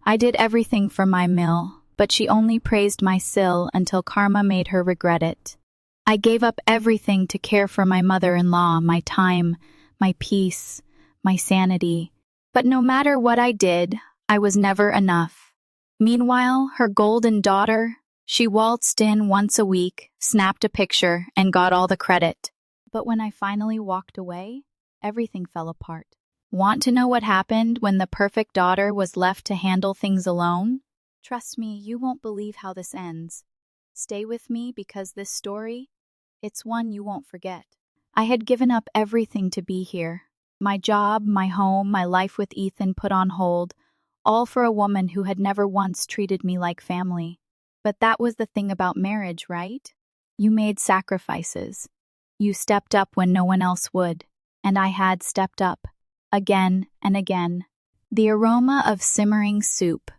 I did everything for my mill, but she only praised my SIL until karma made her regret it. I gave up everything to care for my mother-in-law, my time, my peace, my sanity. But no matter what I did, I was never enough. Meanwhile, her golden daughter, she waltzed in once a week, snapped a picture, and got all the credit. But when I finally walked away, everything fell apart. Want to know what happened when the perfect daughter was left to handle things alone? Trust me, you won't believe how this ends. Stay with me because this story, it's one you won't forget. I had given up everything to be here. My job, my home, my life with Ethan put on hold, all for a woman who had never once treated me like family. But that was the thing about marriage, right? You made sacrifices. You stepped up when no one else would, and I had stepped up, again and again. The aroma of simmering soup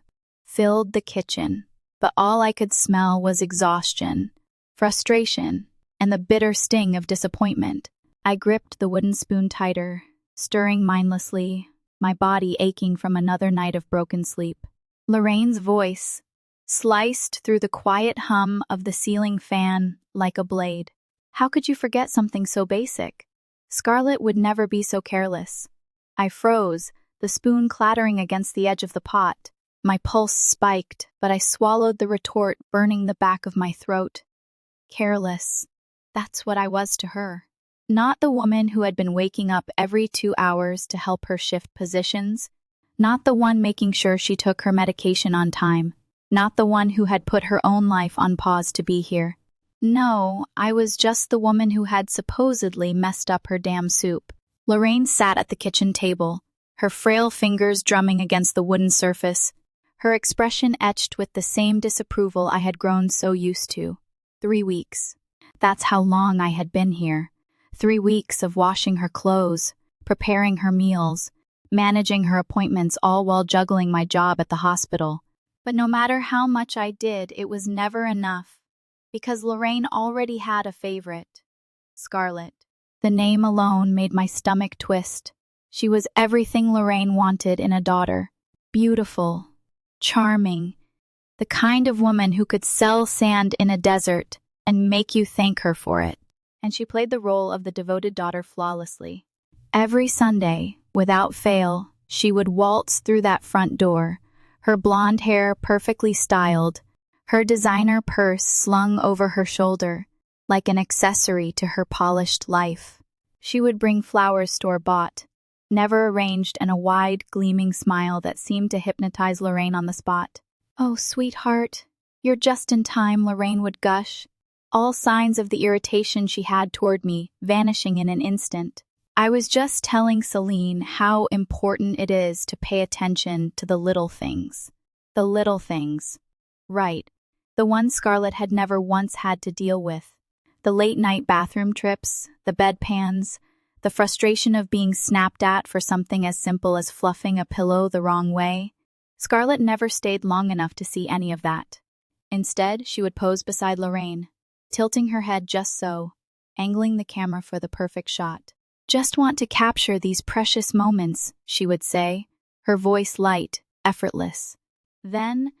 filled the kitchen, but all I could smell was exhaustion, frustration, and the bitter sting of disappointment. I gripped the wooden spoon tighter, stirring mindlessly, my body aching from another night of broken sleep. Lorraine's voice sliced through the quiet hum of the ceiling fan like a blade. How could you forget something so basic? Scarlett would never be so careless. I froze, the spoon clattering against the edge of the pot. My pulse spiked, but I swallowed the retort, burning the back of my throat. Careless. That's what I was to her. Not the woman who had been waking up every 2 hours to help her shift positions. Not the one making sure she took her medication on time. Not the one who had put her own life on pause to be here. No, I was just the woman who had supposedly messed up her damn soup. Lorraine sat at the kitchen table, her frail fingers drumming against the wooden surface, her expression etched with the same disapproval I had grown so used to. 3 weeks. That's how long I had been here. 3 weeks of washing her clothes, preparing her meals, managing her appointments, all while juggling my job at the hospital. But no matter how much I did, it was never enough. Because Lorraine already had a favorite, Scarlett. The name alone made my stomach twist. She was everything Lorraine wanted in a daughter. Beautiful, charming, the kind of woman who could sell sand in a desert and make you thank her for it. And she played the role of the devoted daughter flawlessly. Every Sunday, without fail, she would waltz through that front door, her blonde hair perfectly styled, her designer purse slung over her shoulder, like an accessory to her polished life. She would bring flowers store-bought, never arranged, and a wide, gleaming smile that seemed to hypnotize Lorraine on the spot. "Oh, sweetheart, you're just in time," Lorraine would gush, all signs of the irritation she had toward me vanishing in an instant. I was just telling Celine how important it is to pay attention to the little things. The little things. Right. The ones Scarlett had never once had to deal with. The late-night bathroom trips, the bedpans, the frustration of being snapped at for something as simple as fluffing a pillow the wrong way. Scarlett never stayed long enough to see any of that. Instead, she would pose beside Lorraine, tilting her head just so, angling the camera for the perfect shot. "Just want to capture these precious moments," she would say, her voice light, effortless. Then,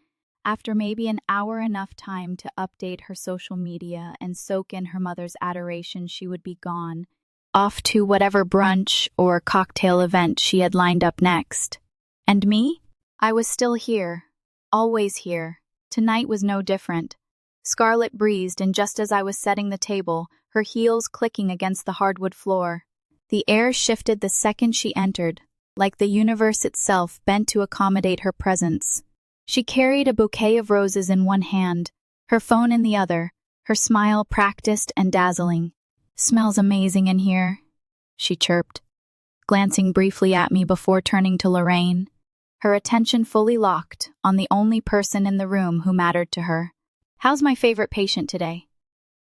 after maybe an hour, enough time to update her social media and soak in her mother's adoration, she would be gone, off to whatever brunch or cocktail event she had lined up next. And me? I was still here, always here. Tonight was no different. Scarlett breezed, and just as I was setting the table, her heels clicking against the hardwood floor. The air shifted the second she entered, like the universe itself bent to accommodate her presence. She carried a bouquet of roses in one hand, her phone in the other, her smile practiced and dazzling. "Smells amazing in here," she chirped, glancing briefly at me before turning to Lorraine, her attention fully locked on the only person in the room who mattered to her. "How's my favorite patient today?"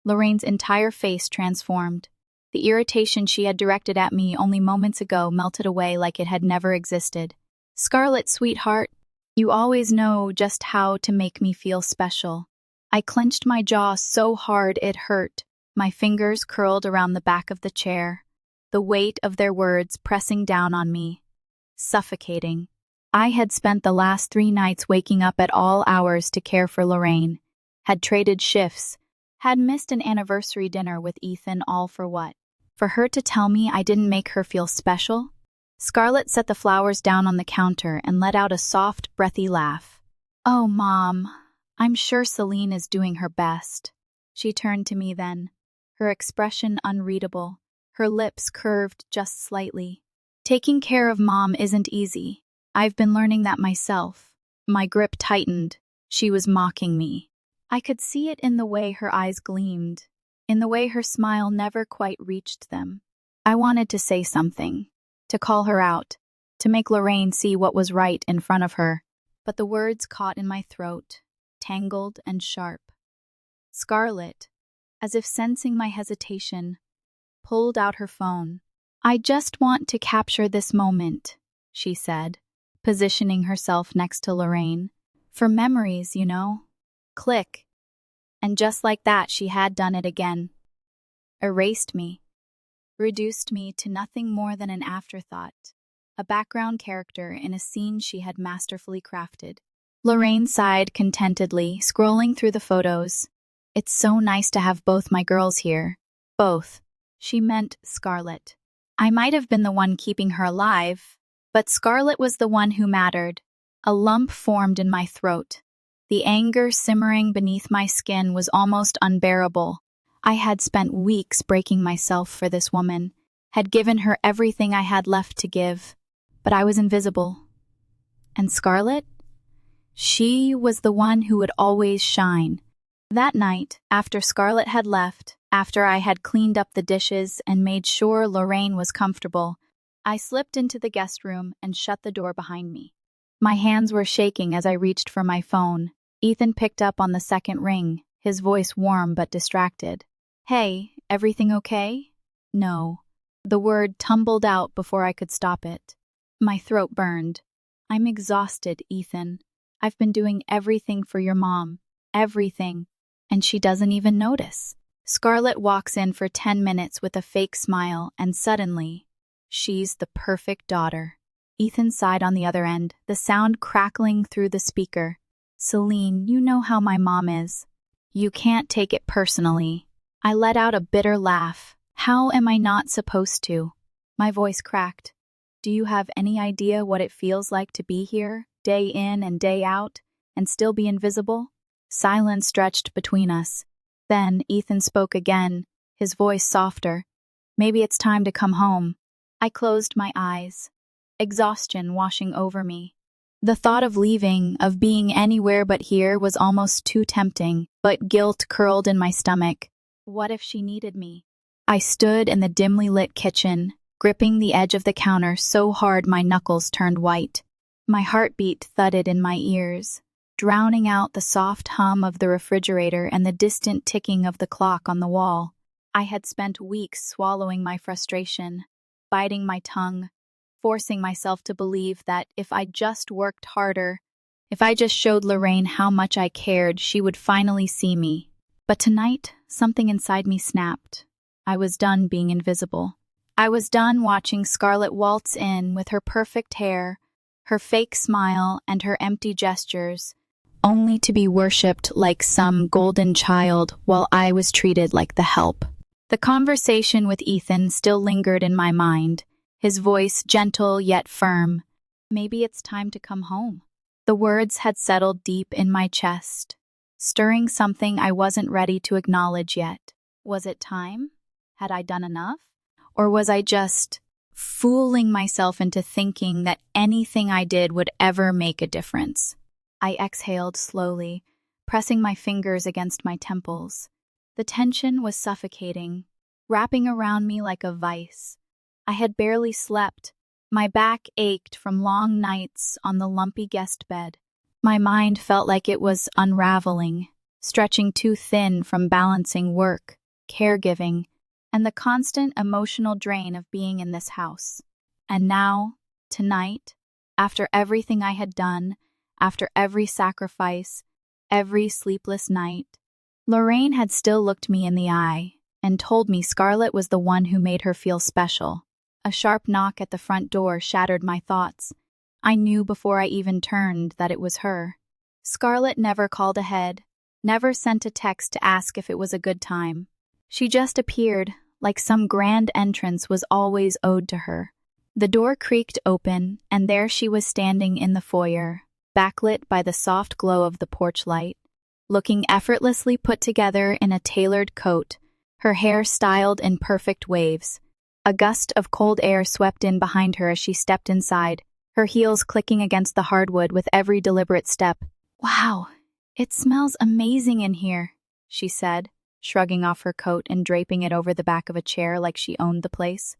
Lorraine's entire face transformed. The irritation she had directed at me only moments ago melted away like it had never existed. "Scarlett, sweetheart, you always know just how to make me feel special." I clenched my jaw so hard it hurt, my fingers curled around the back of the chair, the weight of their words pressing down on me, suffocating. I had spent the last 3 nights waking up at all hours to care for Lorraine, had traded shifts, had missed an anniversary dinner with Ethan, all for what? For her to tell me I didn't make her feel special? Scarlett set the flowers down on the counter and let out a soft, breathy laugh. "Oh, Mom, I'm sure Celine is doing her best." She turned to me then, her expression unreadable, her lips curved just slightly. "Taking care of Mom isn't easy. I've been learning that myself." My grip tightened. She was mocking me. I could see it in the way her eyes gleamed, in the way her smile never quite reached them. I wanted to say something, to call her out, to make Lorraine see what was right in front of her, but the words caught in my throat, tangled and sharp. Scarlett, as if sensing my hesitation, pulled out her phone. "I just want to capture this moment," she said, positioning herself next to Lorraine. "For memories, you know." Click. And just like that, she had done it again. Erased me. Reduced me to nothing more than an afterthought, a background character in a scene she had masterfully crafted. Lorraine sighed contentedly, scrolling through the photos. "It's so nice to have both my girls here." Both. She meant Scarlett. I might have been the one keeping her alive, but Scarlett was the one who mattered. A lump formed in my throat. The anger simmering beneath my skin was almost unbearable. I had spent weeks breaking myself for this woman, had given her everything I had left to give, but I was invisible. And Scarlett? She was the one who would always shine. That night, after Scarlett had left, after I had cleaned up the dishes and made sure Lorraine was comfortable, I slipped into the guest room and shut the door behind me. My hands were shaking as I reached for my phone. Ethan picked up on the second ring, his voice warm but distracted. "Hey, everything okay?" "No." The word tumbled out before I could stop it. My throat burned. "I'm exhausted, Ethan. I've been doing everything for your mom. Everything. And she doesn't even notice." Scarlett walks in for 10 minutes with a fake smile, and suddenly, she's the perfect daughter. Ethan sighed on the other end, the sound crackling through the speaker. "Celine, you know how my mom is. You can't take it personally." I let out a bitter laugh. How am I not supposed to? My voice cracked. "Do you have any idea what it feels like to be here, day in and day out, and still be invisible?" Silence stretched between us. Then Ethan spoke again, his voice softer. "Maybe it's time to come home." I closed my eyes, exhaustion washing over me. The thought of leaving, of being anywhere but here, was almost too tempting, but guilt curled in my stomach. What if she needed me? I stood in the dimly lit kitchen, gripping the edge of the counter so hard my knuckles turned white. My heartbeat thudded in my ears, drowning out the soft hum of the refrigerator and the distant ticking of the clock on the wall. I had spent weeks swallowing my frustration, biting my tongue, forcing myself to believe that if I just worked harder, if I just showed Lorraine how much I cared, she would finally see me. But tonight, something inside me snapped. I was done being invisible. I was done watching Scarlett waltz in with her perfect hair, her fake smile, and her empty gestures, only to be worshipped like some golden child while I was treated like the help. The conversation with Ethan still lingered in my mind, his voice gentle yet firm. "Maybe it's time to come home." The words had settled deep in my chest, stirring something I wasn't ready to acknowledge yet. Was it time? Had I done enough? Or was I just fooling myself into thinking that anything I did would ever make a difference? I exhaled slowly, pressing my fingers against my temples. The tension was suffocating, wrapping around me like a vice. I had barely slept. My back ached from long nights on the lumpy guest bed. My mind felt like it was unraveling, stretching too thin from balancing work, caregiving, and the constant emotional drain of being in this house. And now, tonight, after everything I had done, after every sacrifice, every sleepless night, Lorraine had still looked me in the eye and told me Scarlett was the one who made her feel special. A sharp knock at the front door shattered my thoughts. I knew before I even turned that it was her. Scarlett never called ahead, never sent a text to ask if it was a good time. She just appeared, like some grand entrance was always owed to her. The door creaked open, and there she was standing in the foyer, backlit by the soft glow of the porch light, looking effortlessly put together in a tailored coat, her hair styled in perfect waves. A gust of cold air swept in behind her as she stepped inside, her heels clicking against the hardwood with every deliberate step. "Wow, it smells amazing in here," she said, shrugging off her coat and draping it over the back of a chair like she owned the place.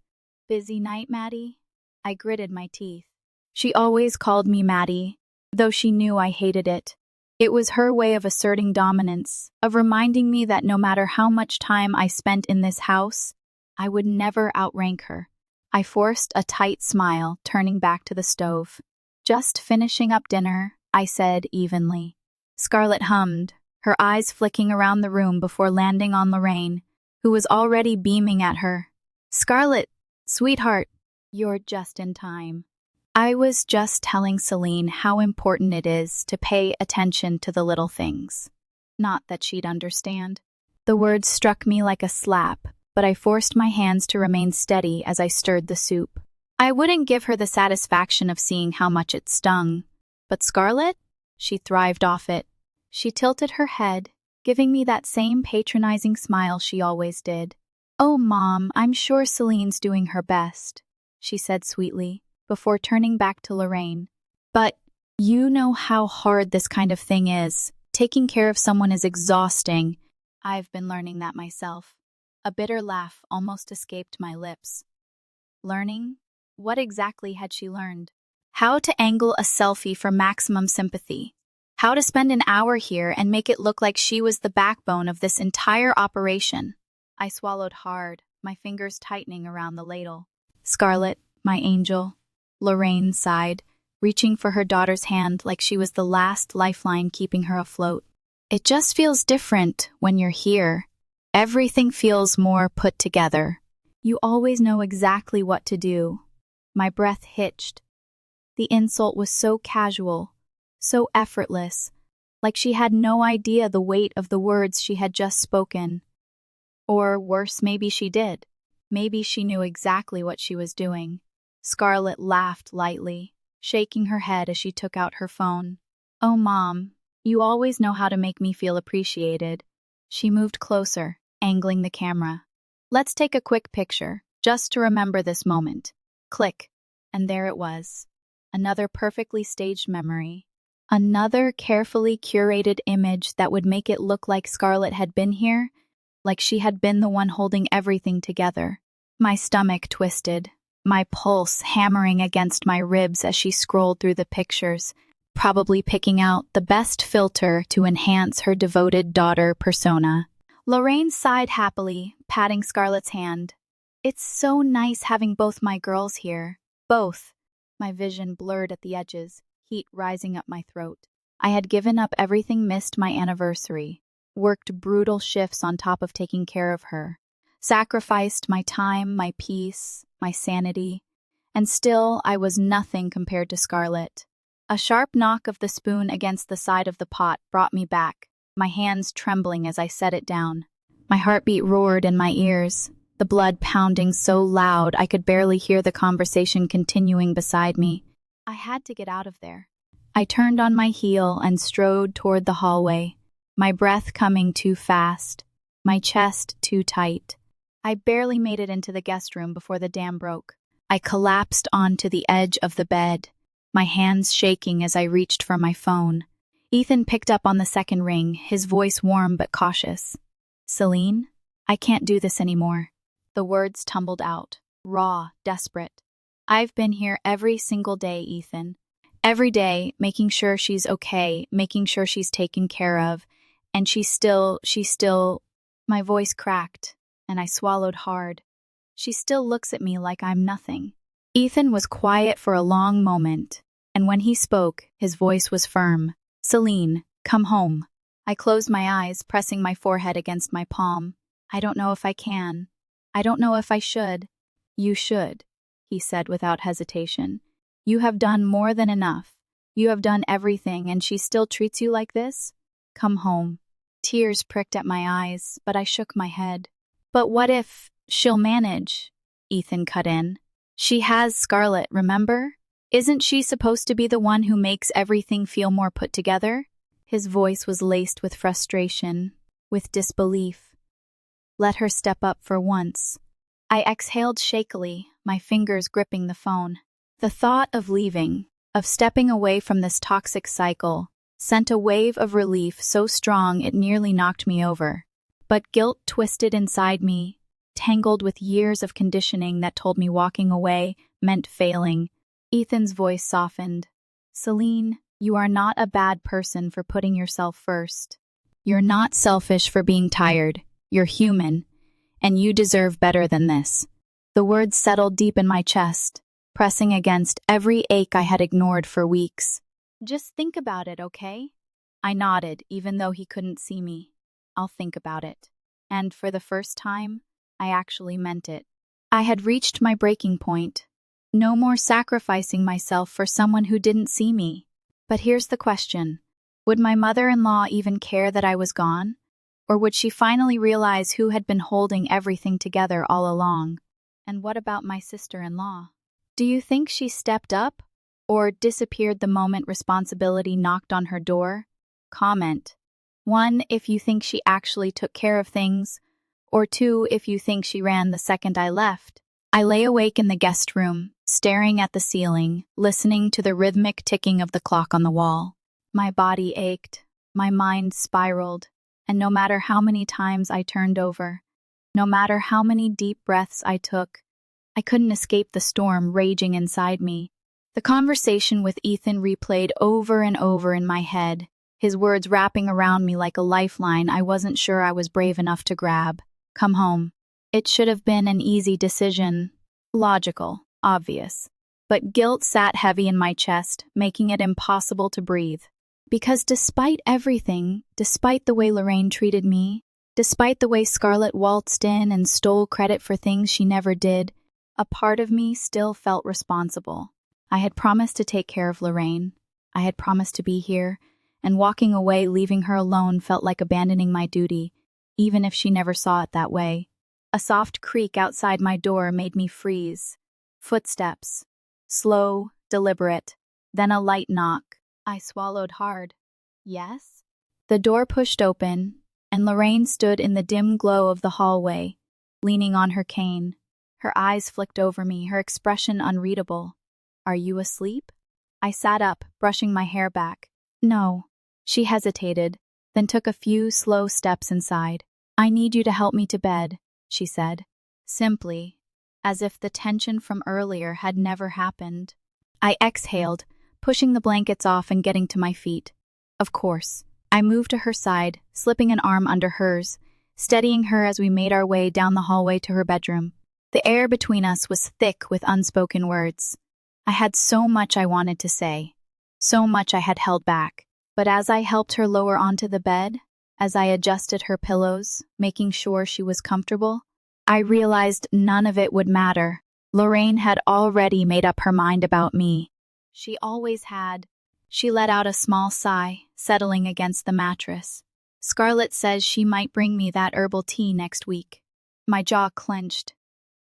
"Busy night, Maddie?" I gritted my teeth. She always called me Maddie, though she knew I hated it. It was her way of asserting dominance, of reminding me that no matter how much time I spent in this house, I would never outrank her. I forced a tight smile, turning back to the stove. "Just finishing up dinner," I said evenly. Scarlett hummed, her eyes flicking around the room before landing on Lorraine, who was already beaming at her. "Scarlett, sweetheart, you're just in time." I was just telling Celine how important it is to pay attention to the little things. Not that she'd understand. The words struck me like a slap, but I forced my hands to remain steady as I stirred the soup. I wouldn't give her the satisfaction of seeing how much it stung. But Scarlett? She thrived off it. She tilted her head, giving me that same patronizing smile she always did. "Oh, Mom, I'm sure Celine's doing her best," she said sweetly, before turning back to Lorraine. "But you know how hard this kind of thing is. Taking care of someone is exhausting. I've been learning that myself." A bitter laugh almost escaped my lips. Learning? What exactly had she learned? How to angle a selfie for maximum sympathy. How to spend an hour here and make it look like she was the backbone of this entire operation. I swallowed hard, my fingers tightening around the ladle. "Scarlett, my angel," Lorraine sighed, reaching for her daughter's hand like she was the last lifeline keeping her afloat. "It just feels different when you're here. Everything feels more put together. You always know exactly what to do." My breath hitched. The insult was so casual, so effortless, like she had no idea the weight of the words she had just spoken. Or worse, maybe she did. Maybe she knew exactly what she was doing. Scarlett laughed lightly, shaking her head as she took out her phone. "Oh, Mom, you always know how to make me feel appreciated." She moved closer, angling the camera. "Let's take a quick picture, just to remember this moment." Click. And there it was. Another perfectly staged memory. Another carefully curated image that would make it look like Scarlett had been here, like she had been the one holding everything together. My stomach twisted, my pulse hammering against my ribs as she scrolled through the pictures, probably picking out the best filter to enhance her devoted daughter persona. Lorraine sighed happily, patting Scarlett's hand. "It's so nice having both my girls here. Both." My vision blurred at the edges, heat rising up my throat. I had given up everything, missed my anniversary, worked brutal shifts on top of taking care of her, sacrificed my time, my peace, my sanity, and still I was nothing compared to Scarlett. A sharp knock of the spoon against the side of the pot brought me back, my hands trembling as I set it down. My heartbeat roared in my ears, the blood pounding so loud I could barely hear the conversation continuing beside me. I had to get out of there. I turned on my heel and strode toward the hallway, my breath coming too fast, my chest too tight. I barely made it into the guest room before the dam broke. I collapsed onto the edge of the bed, my hands shaking as I reached for my phone. Ethan picked up on the second ring, his voice warm but cautious. "Celine, I can't do this anymore." The words tumbled out, raw, desperate. "I've been here every single day, Ethan. Every day, making sure she's okay, making sure she's taken care of, and she's still... My voice cracked, and I swallowed hard. She still looks at me like I'm nothing." Ethan was quiet for a long moment, and when he spoke, his voice was firm. "Celine, come home." I closed my eyes, pressing my forehead against my palm. "I don't know if I can. I don't know if I should." "You should," he said without hesitation. You have done more than enough. You have done everything, and she still treats you like this? Come home." Tears pricked at my eyes, but I shook my head. "But what if she'll manage?" Ethan cut in. "She has Scarlett, remember? Isn't she supposed to be the one who makes everything feel more put together?" His voice was laced with frustration, with disbelief. "Let her step up for once." I exhaled shakily, my fingers gripping the phone. The thought of leaving, of stepping away from this toxic cycle, sent a wave of relief so strong it nearly knocked me over. But guilt twisted inside me, tangled with years of conditioning that told me walking away meant failing. Ethan's voice softened. "Celine, you are not a bad person for putting yourself first. You're not selfish for being tired. You're human, and you deserve better than this." The words settled deep in my chest, pressing against every ache I had ignored for weeks. "Just think about it, okay?" I nodded, even though he couldn't see me. "I'll think about it." And for the first time, I actually meant it. I had reached my breaking point. No more sacrificing myself for someone who didn't see me. But here's the question. Would my mother-in-law even care that I was gone? Or would she finally realize who had been holding everything together all along? And what about my sister-in-law? Do you think she stepped up? Or disappeared the moment responsibility knocked on her door? Comment. 1, if you think she actually took care of things, or 2, if you think she ran the second I left. I lay awake in the guest room, staring at the ceiling, listening to the rhythmic ticking of the clock on the wall. My body ached, my mind spiraled, and no matter how many times I turned over, no matter how many deep breaths I took, I couldn't escape the storm raging inside me. The conversation with Ethan replayed over and over in my head, his words wrapping around me like a lifeline I wasn't sure I was brave enough to grab. Come home. It should have been an easy decision. Logical, obvious. But guilt sat heavy in my chest, making it impossible to breathe. Because despite everything, despite the way Lorraine treated me, despite the way Scarlett waltzed in and stole credit for things she never did, a part of me still felt responsible. I had promised to take care of Lorraine. I had promised to be here, and walking away, leaving her alone, felt like abandoning my duty, even if she never saw it that way. A soft creak outside my door made me freeze. Footsteps. Slow, deliberate, then a light knock. I swallowed hard. Yes? The door pushed open, and Lorraine stood in the dim glow of the hallway, leaning on her cane. Her eyes flicked over me, her expression unreadable. "Are you asleep?" I sat up, brushing my hair back. "No." She hesitated, then took a few slow steps inside. "I need you to help me to bed," she said, simply, as if the tension from earlier had never happened. I exhaled, pushing the blankets off and getting to my feet. Of course. I moved to her side, slipping an arm under hers, steadying her as we made our way down the hallway to her bedroom. The air between us was thick with unspoken words. I had so much I wanted to say, so much I had held back. But as I helped her lower onto the bed, as I adjusted her pillows, making sure she was comfortable, I realized none of it would matter. Lorraine had already made up her mind about me. She always had. She let out a small sigh, settling against the mattress. "Scarlett says she might bring me that herbal tea next week." My jaw clenched.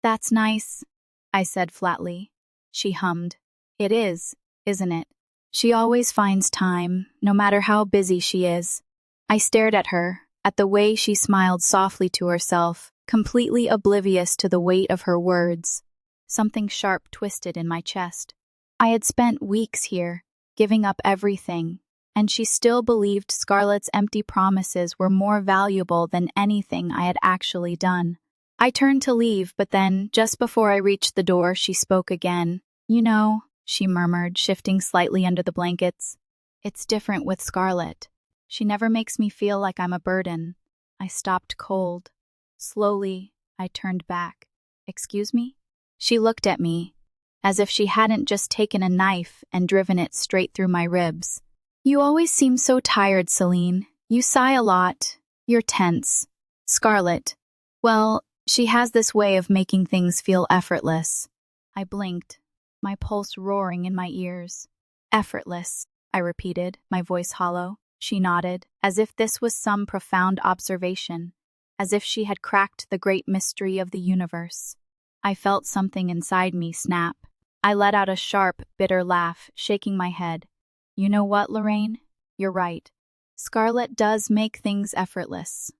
"That's nice," I said flatly. She hummed. "It is, isn't it? She always finds time, no matter how busy she is." I stared at her, at the way she smiled softly to herself, completely oblivious to the weight of her words. Something sharp twisted in my chest. I had spent weeks here, giving up everything, and she still believed Scarlett's empty promises were more valuable than anything I had actually done. I turned to leave, but then, just before I reached the door, she spoke again. "You know," she murmured, shifting slightly under the blankets, "it's different with Scarlett. She never makes me feel like I'm a burden." I stopped cold. Slowly, I turned back. "Excuse me?" She looked at me, as if she hadn't just taken a knife and driven it straight through my ribs. "You always seem so tired, Celine. You sigh a lot. You're tense. Scarlett, well, she has this way of making things feel effortless." I blinked. my pulse roaring in my ears. Effortless, I repeated, my voice hollow. She nodded, as if this was some profound observation, as if she had cracked the great mystery of the universe. I felt something inside me snap. I let out a sharp, bitter laugh, shaking my head. You know what, Lorraine? You're right. Scarlett does make things effortless.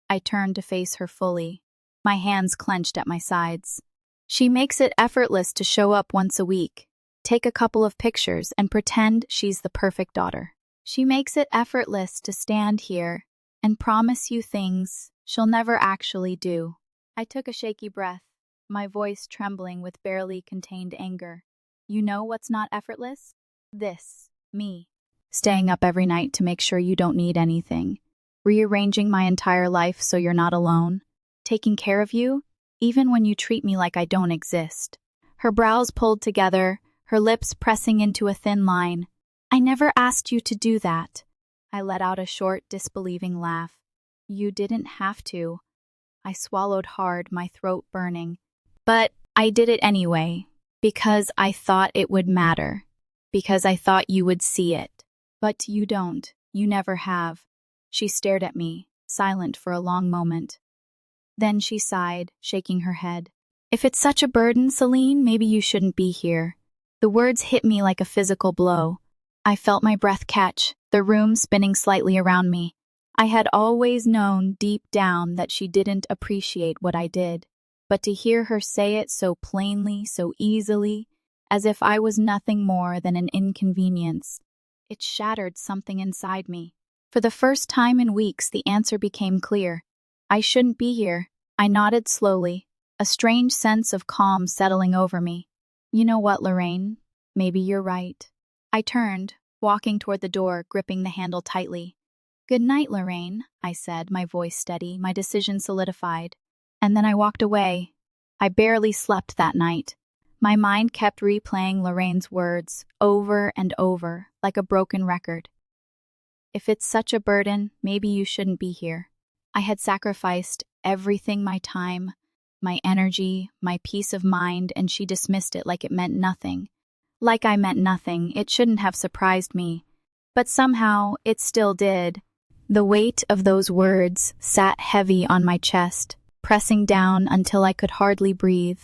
I turned to face her fully, my hands clenched at my sides. She makes it effortless to show up once a week, take a couple of pictures, and pretend she's the perfect daughter. She makes it effortless to stand here and promise you things she'll never actually do. I took a shaky breath, my voice trembling with barely contained anger. You know what's not effortless? This, me. Staying up every night to make sure you don't need anything. Rearranging my entire life so you're not alone. Taking care of you, even when you treat me like I don't exist. Her brows pulled together, her lips pressing into a thin line. I never asked you to do that. I let out a short, disbelieving laugh. You didn't have to. I swallowed hard, my throat burning. But I did it anyway, because I thought it would matter. Because I thought you would see it. But you don't. You never have. She stared at me, silent for a long moment. Then she sighed, shaking her head. If it's such a burden, Celine, maybe you shouldn't be here. The words hit me like a physical blow. I felt my breath catch, the room spinning slightly around me. I had always known deep down that she didn't appreciate what I did. But to hear her say it so plainly, so easily, as if I was nothing more than an inconvenience, it shattered something inside me. For the first time in weeks, the answer became clear. I shouldn't be here. I nodded slowly, a strange sense of calm settling over me. You know what, Lorraine? Maybe you're right. I turned, walking toward the door, gripping the handle tightly. Good night, Lorraine, I said, my voice steady, my decision solidified. And then I walked away. I barely slept that night. My mind kept replaying Lorraine's words over and over, like a broken record. If it's such a burden, maybe you shouldn't be here. I had sacrificed everything, my time, my energy, my peace of mind, and she dismissed it like it meant nothing. Like I meant nothing, it shouldn't have surprised me. But somehow, it still did. The weight of those words sat heavy on my chest, pressing down until I could hardly breathe.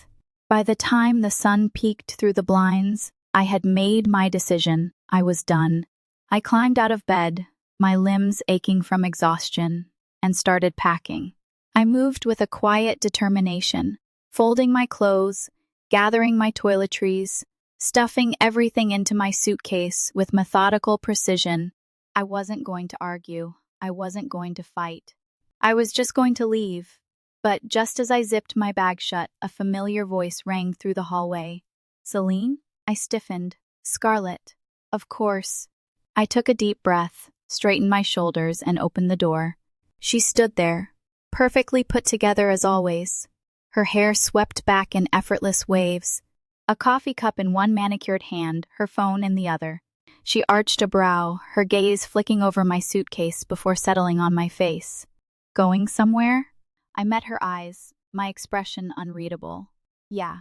By the time the sun peeked through the blinds, I had made my decision. I was done. I climbed out of bed, my limbs aching from exhaustion, and started packing. I moved with a quiet determination, folding my clothes, gathering my toiletries, stuffing everything into my suitcase with methodical precision. I wasn't going to argue. I wasn't going to fight. I was just going to leave. But just as I zipped my bag shut, a familiar voice rang through the hallway. Celine? I stiffened. Scarlett. Of course. I took a deep breath, straightened my shoulders, and opened the door. She stood there, perfectly put together as always. Her hair swept back in effortless waves, a coffee cup in one manicured hand, her phone in the other. She arched a brow, her gaze flicking over my suitcase before settling on my face. Going somewhere? I met her eyes, my expression unreadable. Yeah,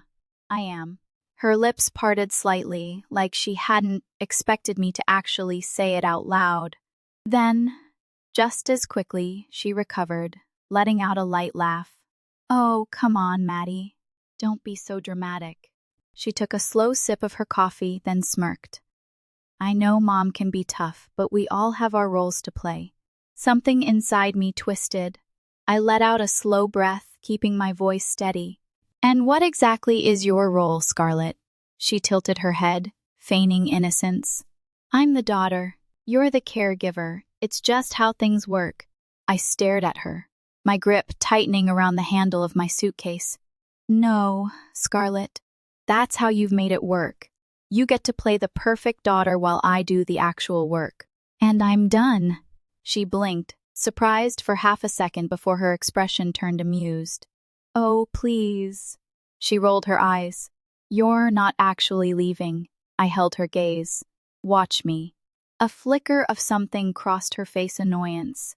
I am. Her lips parted slightly, like she hadn't expected me to actually say it out loud. Then, just as quickly, she recovered, letting out a light laugh. Oh, come on, Maddie. Don't be so dramatic. She took a slow sip of her coffee, then smirked. I know Mom can be tough, but we all have our roles to play. Something inside me twisted. I let out a slow breath, keeping my voice steady. And what exactly is your role, Scarlett? She tilted her head, feigning innocence. I'm the daughter. You're the caregiver. It's just how things work. I stared at her, my grip tightening around the handle of my suitcase. No, Scarlett. That's how you've made it work. You get to play the perfect daughter while I do the actual work. And I'm done. She blinked, surprised for half a second before her expression turned amused. Oh, please. She rolled her eyes. You're not actually leaving. I held her gaze. Watch me. A flicker of something crossed her face, annoyance.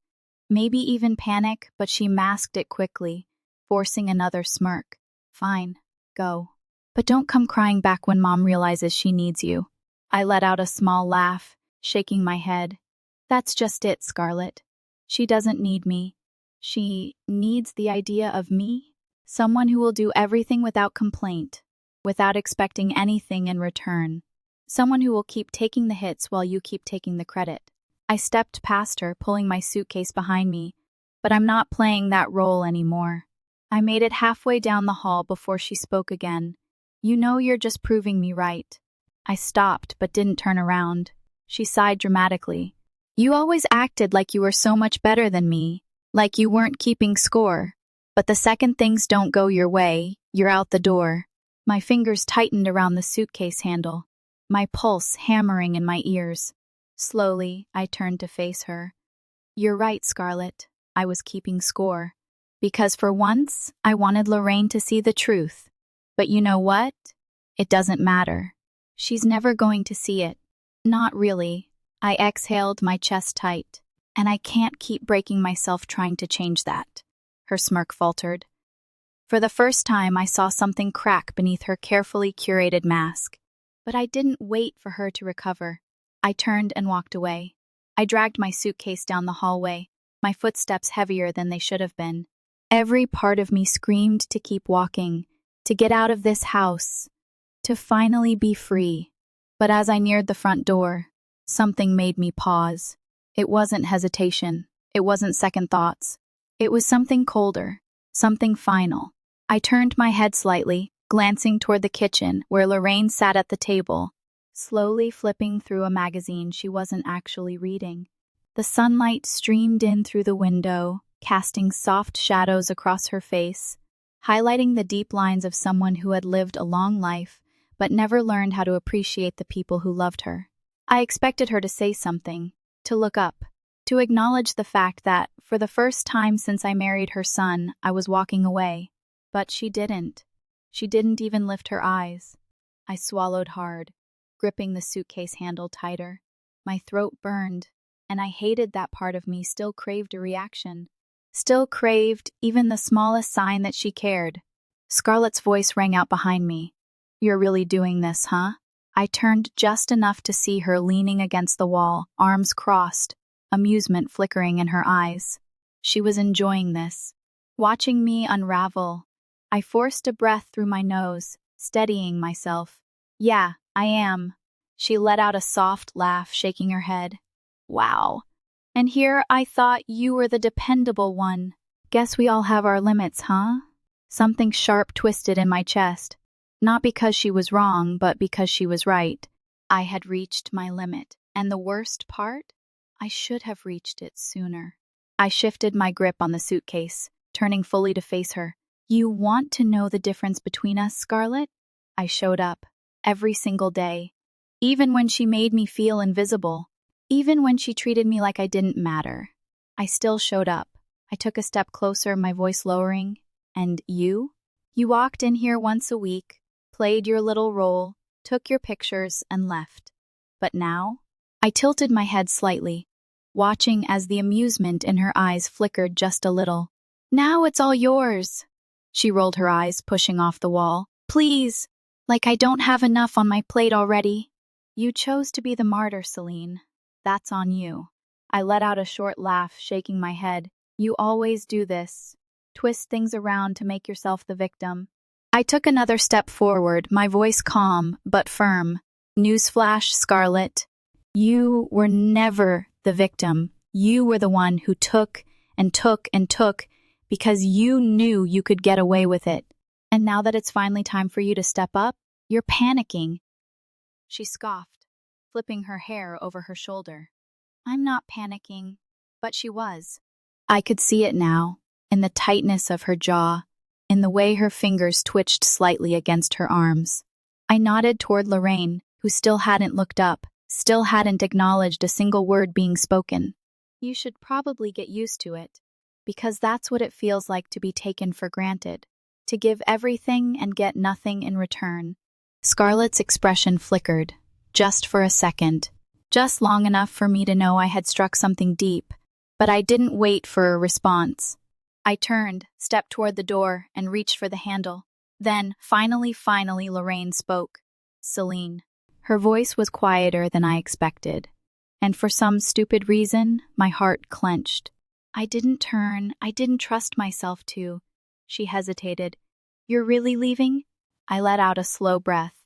Maybe even panic, but she masked it quickly, forcing another smirk. Fine. Go. But don't come crying back when Mom realizes she needs you. I let out a small laugh, shaking my head. That's just it, Scarlett. She doesn't need me. She needs the idea of me. Someone who will do everything without complaint, without expecting anything in return. Someone who will keep taking the hits while you keep taking the credit. I stepped past her, pulling my suitcase behind me, but I'm not playing that role anymore. I made it halfway down the hall before she spoke again. You know, you're just proving me right. I stopped but didn't turn around. She sighed dramatically. You always acted like you were so much better than me, like you weren't keeping score. But the second things don't go your way, you're out the door. My fingers tightened around the suitcase handle, my pulse hammering in my ears. Slowly, I turned to face her. You're right, Scarlett. I was keeping score. Because for once, I wanted Lorraine to see the truth. But you know what? It doesn't matter. She's never going to see it. Not really. I exhaled, my chest tight. And I can't keep breaking myself trying to change that. Her smirk faltered. For the first time, I saw something crack beneath her carefully curated mask. But I didn't wait for her to recover. I turned and walked away. I dragged my suitcase down the hallway, my footsteps heavier than they should have been. Every part of me screamed to keep walking, to get out of this house, to finally be free. But as I neared the front door, something made me pause. It wasn't hesitation. It wasn't second thoughts. It was something colder, something final. I turned my head slightly, glancing toward the kitchen where Lorraine sat at the table, slowly flipping through a magazine she wasn't actually reading. The sunlight streamed in through the window, casting soft shadows across her face, highlighting the deep lines of someone who had lived a long life but never learned how to appreciate the people who loved her. I expected her to say something, to look up, to acknowledge the fact that, for the first time since I married her son, I was walking away. But she didn't. She didn't even lift her eyes. I swallowed hard, gripping the suitcase handle tighter. My throat burned, and I hated that part of me still craved a reaction. Still craved even the smallest sign that she cared. Scarlett's voice rang out behind me. You're really doing this, huh? I turned just enough to see her leaning against the wall, arms crossed, amusement flickering in her eyes. She was enjoying this, watching me unravel. I forced a breath through my nose, steadying myself. Yeah, I am. She let out a soft laugh, shaking her head. Wow. And here I thought you were the dependable one. Guess we all have our limits, huh? Something sharp twisted in my chest. Not because she was wrong, but because she was right. I had reached my limit. And the worst part? I should have reached it sooner. I shifted my grip on the suitcase, turning fully to face her. You want to know the difference between us, Scarlett? I showed up, every single day. Even when she made me feel invisible. Even when she treated me like I didn't matter. I still showed up. I took a step closer, my voice lowering. And you? You walked in here once a week, played your little role, took your pictures, and left. But now? I tilted my head slightly, watching as the amusement in her eyes flickered just a little. Now it's all yours. She rolled her eyes, pushing off the wall. Please, like I don't have enough on my plate already. You chose to be the martyr, Celine. That's on you. I let out a short laugh, shaking my head. You always do this. Twist things around to make yourself the victim. I took another step forward, my voice calm but firm. Newsflash, Scarlett. You were never the victim. You were the one who took and took and took because you knew you could get away with it. And now that it's finally time for you to step up, you're panicking. She scoffed, flipping her hair over her shoulder. I'm not panicking, but she was. I could see it now, in the tightness of her jaw, in the way her fingers twitched slightly against her arms. I nodded toward Lorraine, who still hadn't looked up, still hadn't acknowledged a single word being spoken. You should probably get used to it, because that's what it feels like to be taken for granted, to give everything and get nothing in return. Scarlett's expression flickered, just for a second, just long enough for me to know I had struck something deep, but I didn't wait for a response. I turned, stepped toward the door, and reached for the handle. Then, finally, Lorraine spoke. Celine. Her voice was quieter than I expected, and for some stupid reason, my heart clenched. I didn't trust myself to. She hesitated. You're really leaving? I let out a slow breath,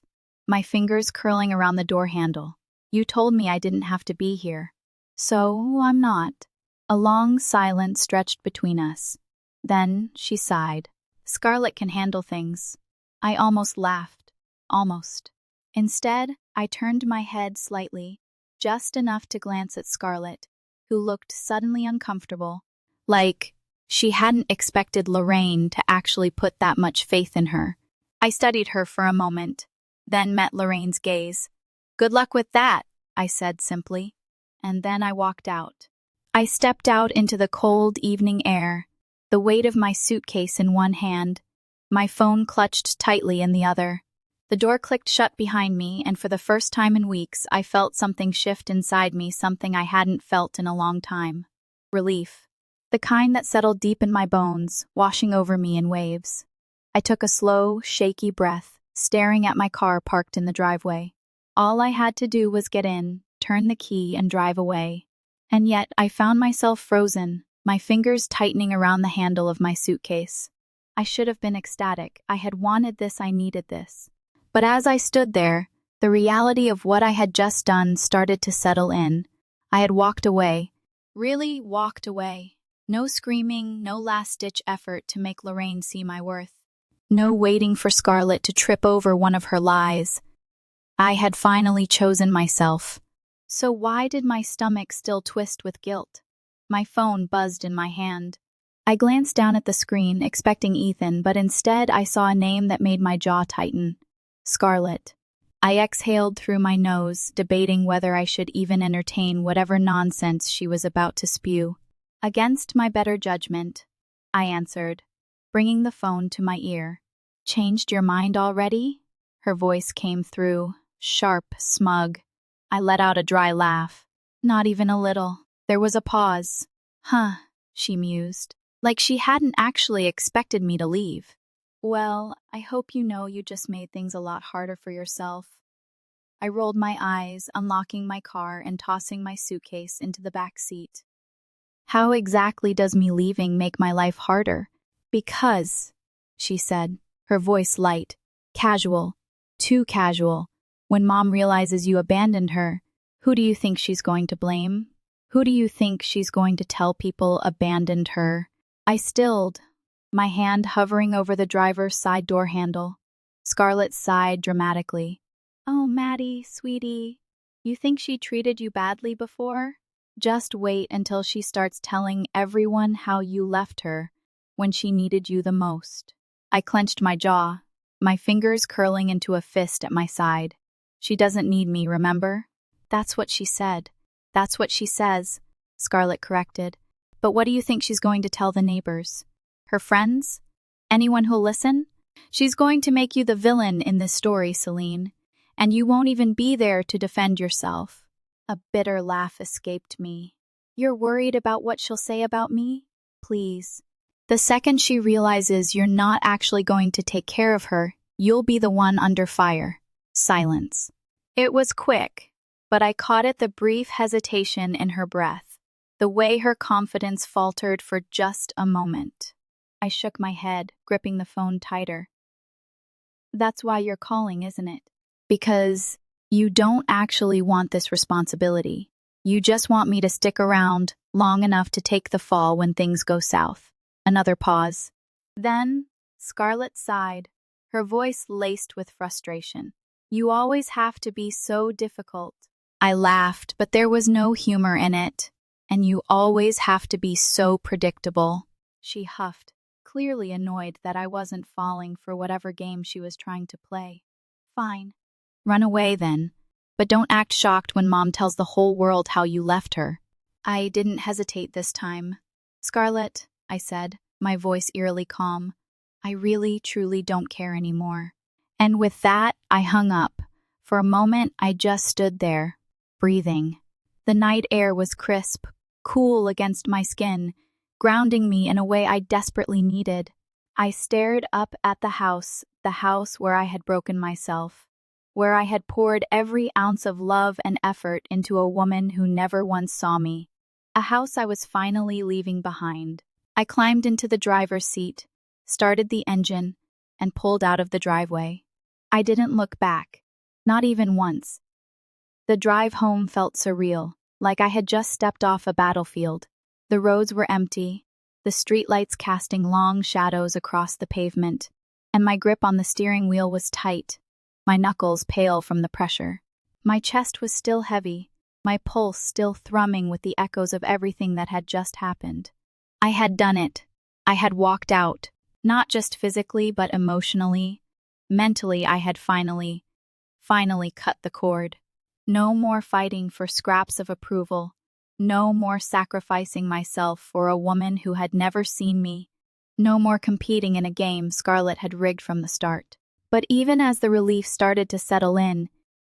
my fingers curling around the door handle. You told me I didn't have to be here. So I'm not. A long silence stretched between us. Then she sighed. Scarlett can handle things. I almost laughed. Almost. Instead, I turned my head slightly, just enough to glance at Scarlett, who looked suddenly uncomfortable, like she hadn't expected Lorraine to actually put that much faith in her. I studied her for a moment, then met Lorraine's gaze. Good luck with that, I said simply, and then I walked out. I stepped out into the cold evening air, the weight of my suitcase in one hand, my phone clutched tightly in the other. The door clicked shut behind me, and for the first time in weeks, I felt something shift inside me, something I hadn't felt in a long time. Relief. The kind that settled deep in my bones, washing over me in waves. I took a slow, shaky breath, staring at my car parked in the driveway. All I had to do was get in, turn the key, and drive away. And yet, I found myself frozen, my fingers tightening around the handle of my suitcase. I should have been ecstatic. I had wanted this, I needed this. But as I stood there, the reality of what I had just done started to settle in. I had walked away. Really walked away. No screaming, no last-ditch effort to make Lorraine see my worth. No waiting for Scarlett to trip over one of her lies. I had finally chosen myself. So why did my stomach still twist with guilt? My phone buzzed in my hand. I glanced down at the screen, expecting Ethan, but instead I saw a name that made my jaw tighten. Scarlett. I exhaled through my nose, debating whether I should even entertain whatever nonsense she was about to spew. Against my better judgment, I answered, bringing the phone to my ear. Changed your mind already? Her voice came through, sharp, smug. I let out a dry laugh. Not even a little. There was a pause. Huh, she mused, like she hadn't actually expected me to leave. Well, I hope you know you just made things a lot harder for yourself. I rolled my eyes, unlocking my car and tossing my suitcase into the back seat. How exactly does me leaving make my life harder? Because, she said, her voice light, casual, too casual. When Mom realizes you abandoned her, who do you think she's going to blame? Who do you think she's going to tell people abandoned her? I stilled, my hand hovering over the driver's side door handle. Scarlett sighed dramatically. Oh, Maddie, sweetie, you think she treated you badly before? Just wait until she starts telling everyone how you left her when she needed you the most. I clenched my jaw, my fingers curling into a fist at my side. She doesn't need me, remember? That's what she said. That's what she says, Scarlett corrected. But what do you think she's going to tell the neighbors? Her friends? Anyone who'll listen? She's going to make you the villain in this story, Celine, and you won't even be there to defend yourself. A bitter laugh escaped me. You're worried about what she'll say about me? Please. The second she realizes you're not actually going to take care of her, you'll be the one under fire. Silence. It was quick, but I caught the brief hesitation in her breath, the way her confidence faltered for just a moment. I shook my head, gripping the phone tighter. That's why you're calling, isn't it? Because you don't actually want this responsibility. You just want me to stick around long enough to take the fall when things go south. Another pause. Then, Scarlett sighed, her voice laced with frustration. You always have to be so difficult. I laughed, but there was no humor in it. And you always have to be so predictable. She huffed, clearly annoyed that I wasn't falling for whatever game she was trying to play. Fine. Run away then. But don't act shocked when Mom tells the whole world how you left her. I didn't hesitate this time. Scarlett, I said, my voice eerily calm, I really, truly don't care anymore. And with that, I hung up. For a moment, I just stood there, breathing. The night air was crisp, cool against my skin, grounding me in a way I desperately needed. I stared up at the house where I had broken myself, where I had poured every ounce of love and effort into a woman who never once saw me. A house I was finally leaving behind. I climbed into the driver's seat, started the engine, and pulled out of the driveway. I didn't look back, not even once. The drive home felt surreal, like I had just stepped off a battlefield. The roads were empty, the streetlights casting long shadows across the pavement, and my grip on the steering wheel was tight, my knuckles pale from the pressure. My chest was still heavy, my pulse still thrumming with the echoes of everything that had just happened. I had done it. I had walked out, not just physically but emotionally. Mentally, I had finally cut the cord. No more fighting for scraps of approval. No more sacrificing myself for a woman who had never seen me. No more competing in a game Scarlett had rigged from the start. But even as the relief started to settle in,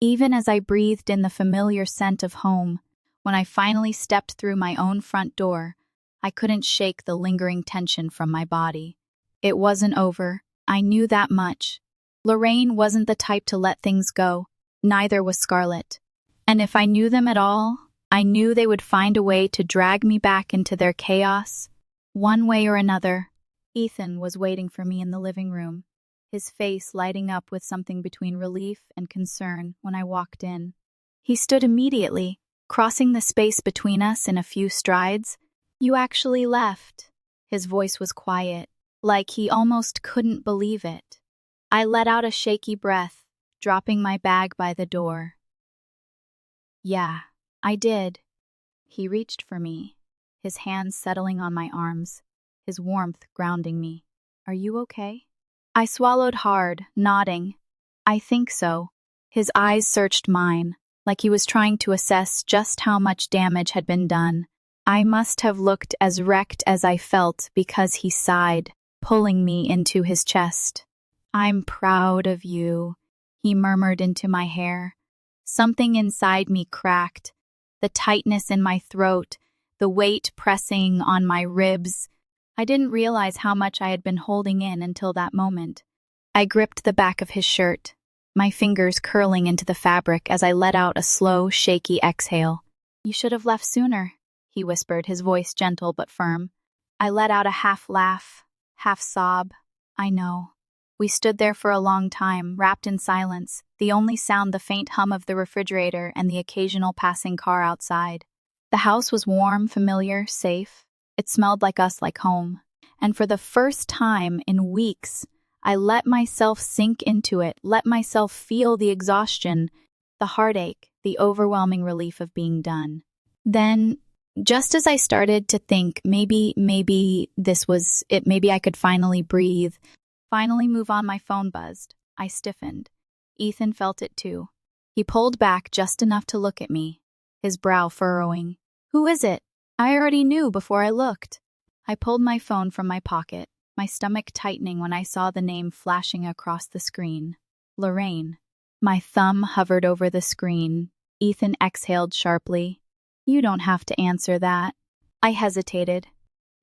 even as I breathed in the familiar scent of home, when I finally stepped through my own front door, I couldn't shake the lingering tension from my body. It wasn't over. I knew that much. Lorraine wasn't the type to let things go. Neither was Scarlett. And if I knew them at all, I knew they would find a way to drag me back into their chaos. One way or another. Ethan was waiting for me in the living room, his face lighting up with something between relief and concern when I walked in. He stood immediately, crossing the space between us in a few strides. "You actually left." His voice was quiet, like he almost couldn't believe it. I let out a shaky breath, dropping my bag by the door. "Yeah, I did." He reached for me, his hands settling on my arms, his warmth grounding me. "Are you okay?" I swallowed hard, nodding. "I think so." His eyes searched mine, like he was trying to assess just how much damage had been done. I must have looked as wrecked as I felt because he sighed, pulling me into his chest. "I'm proud of you," he murmured into my hair. Something inside me cracked, the tightness in my throat, the weight pressing on my ribs. I didn't realize how much I had been holding in until that moment. I gripped the back of his shirt, my fingers curling into the fabric as I let out a slow, shaky exhale. "You should have left sooner," he whispered, his voice gentle but firm. I let out a half laugh, half sob. "I know." We stood there for a long time, wrapped in silence, the only sound the faint hum of the refrigerator and the occasional passing car outside. The house was warm, familiar, safe. It smelled like us, like home. And for the first time in weeks, I let myself sink into it, let myself feel the exhaustion, the heartache, the overwhelming relief of being done. Then, just as I started to think maybe this was it, maybe I could finally breathe, finally move on, my phone buzzed. I stiffened. Ethan felt it too. He pulled back just enough to look at me, his brow furrowing. "Who is it?" I already knew before I looked. I pulled my phone from my pocket, my stomach tightening when I saw the name flashing across the screen. Lorraine. My thumb hovered over the screen. Ethan exhaled sharply. "You don't have to answer that." I hesitated.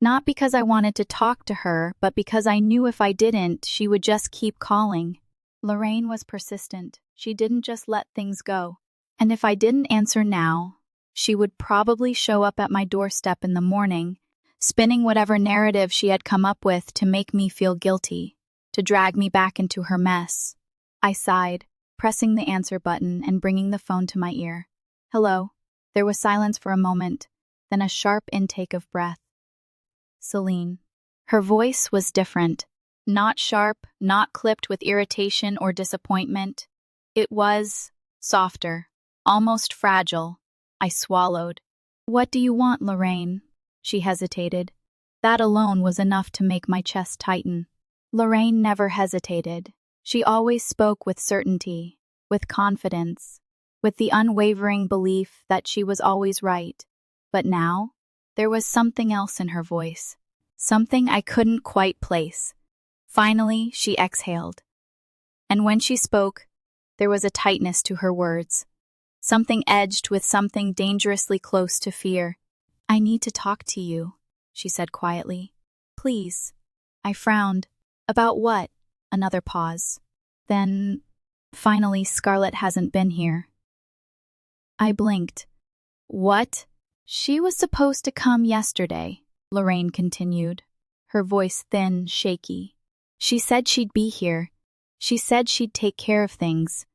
Not because I wanted to talk to her, but because I knew if I didn't, she would just keep calling. Lorraine was persistent. She didn't just let things go. And if I didn't answer now, she would probably show up at my doorstep in the morning, spinning whatever narrative she had come up with to make me feel guilty, to drag me back into her mess. I sighed, pressing the answer button and bringing the phone to my ear. "Hello." There was silence for a moment, then a sharp intake of breath. "Celine." Her voice was different. Not sharp, not clipped with irritation or disappointment. It was softer, almost fragile. I swallowed. "What do you want, Lorraine?" She hesitated. That alone was enough to make my chest tighten. Lorraine never hesitated. She always spoke with certainty, with confidence, with the unwavering belief that she was always right. But now, there was something else in her voice, something I couldn't quite place. Finally, she exhaled. And when she spoke, there was a tightness to her words, something edged with something dangerously close to fear. "I need to talk to you," she said quietly. "Please." I frowned. About what? Another pause. Then, finally, Scarlett hasn't been here. I blinked. What? She was supposed to come yesterday, Lorraine continued, her voice thin, shaky. She said she'd be here. She said she'd take care of things.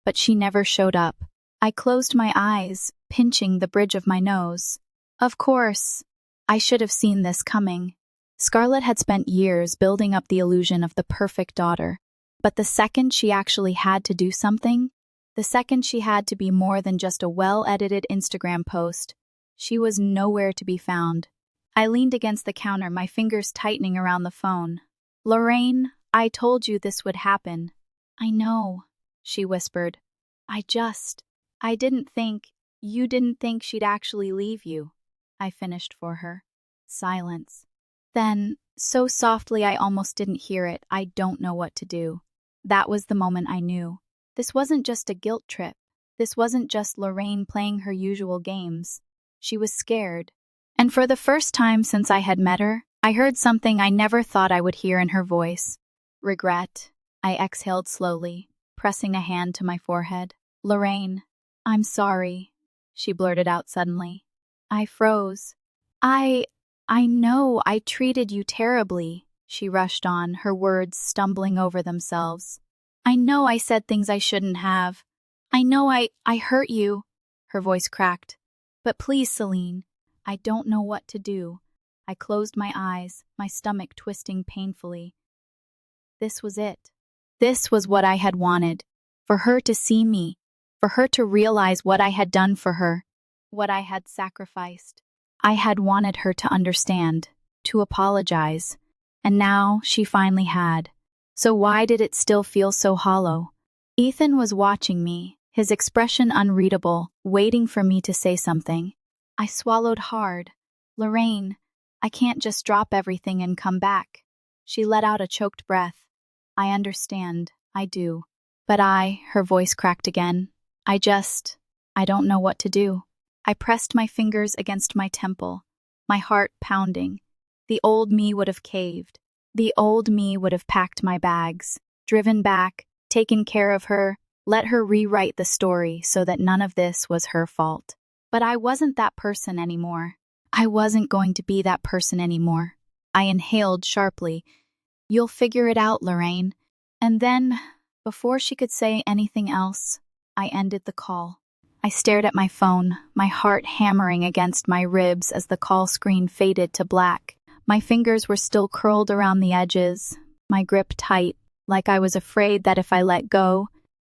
But she never showed up. I closed my eyes, pinching the bridge of my nose. Of course, I should have seen this coming. Scarlett had spent years building up the illusion of the perfect daughter. But the second she actually had to do something, the second she had to be more than just a well-edited Instagram post, she was nowhere to be found. I leaned against the counter, my fingers tightening around the phone. Lorraine, I told you this would happen. I know, she whispered. I didn't think, you didn't think she'd actually leave you. I finished for her. Silence. Then, so softly I almost didn't hear it, I don't know what to do. That was the moment I knew. This wasn't just a guilt trip. This wasn't just Lorraine playing her usual games. She was scared. And for the first time since I had met her, I heard something I never thought I would hear in her voice. Regret. I exhaled slowly, pressing a hand to my forehead. Lorraine, I'm sorry, she blurted out suddenly. I froze. I know I treated you terribly, she rushed on, her words stumbling over themselves. I know I said things I shouldn't have. I know I hurt you. Her voice cracked. But please, Celine, I don't know what to do. I closed my eyes, my stomach twisting painfully. This was it. This was what I had wanted. For her to see me. For her to realize what I had done for her. What I had sacrificed. I had wanted her to understand. To apologize. And now she finally had. So why did it still feel so hollow? Ethan was watching me, his expression unreadable, waiting for me to say something. I swallowed hard. Lorraine, I can't just drop everything and come back. She let out a choked breath. I understand, I do. But her voice cracked again. I don't know what to do. I pressed my fingers against my temple, my heart pounding. The old me would have caved. The old me would have packed my bags, driven back, taken care of her, let her rewrite the story so that none of this was her fault. But I wasn't that person anymore. I wasn't going to be that person anymore. I inhaled sharply. You'll figure it out, Lorraine. And then, before she could say anything else, I ended the call. I stared at my phone, my heart hammering against my ribs as the call screen faded to black. My fingers were still curled around the edges, my grip tight, like I was afraid that if I let go,